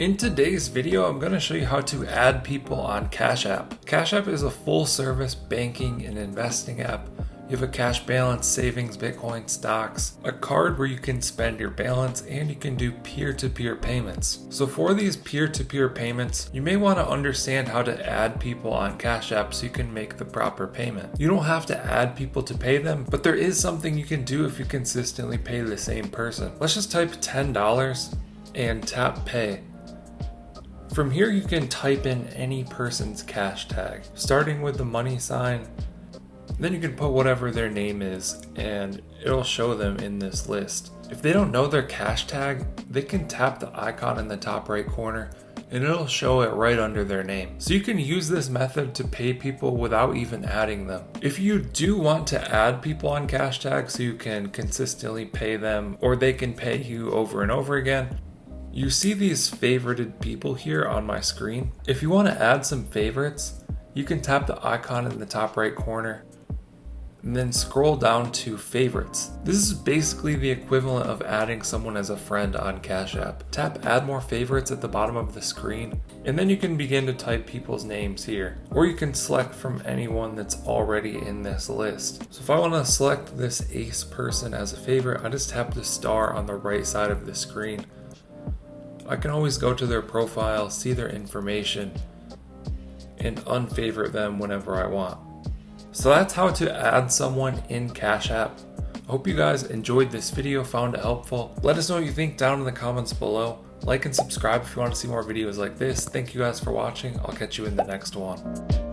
In today's video, I'm going to show you how to add people on Cash App. Cash App is a full service banking and investing app. You have a cash balance, savings, Bitcoin, stocks, a card where you can spend your balance, and you can do peer-to-peer payments. So for these peer-to-peer payments, you may want to understand how to add people on Cash App so you can make the proper payment. You don't have to add people to pay them, but there is something you can do if you consistently pay the same person. Let's just type $10 and tap pay. From here, you can type in any person's cash tag, starting with the money sign. Then you can put whatever their name is and it'll show them in this list. If they don't know their cash tag, they can tap the icon in the top right corner and it'll show it right under their name. So you can use this method to pay people without even adding them. If you do want to add people on cash tag so you can consistently pay them or they can pay you over and over again, you see these favorited people here on my screen. If you want to add some favorites, you can tap the icon in the top right corner and then scroll down to favorites. This is basically the equivalent of adding someone as a friend on Cash App. Tap add more favorites at the bottom of the screen, and then you can begin to type people's names here. Or you can select from anyone that's already in this list. So if I want to select this Ace person as a favorite, I just tap the star on the right side of the screen. I can always go to their profile, see their information, and unfavorite them whenever I want. So that's how to add someone in Cash App. I hope you guys enjoyed this video, found it helpful. Let us know what you think down in the comments below. Like and subscribe if you want to see more videos like this. Thank you guys for watching. I'll catch you in the next one.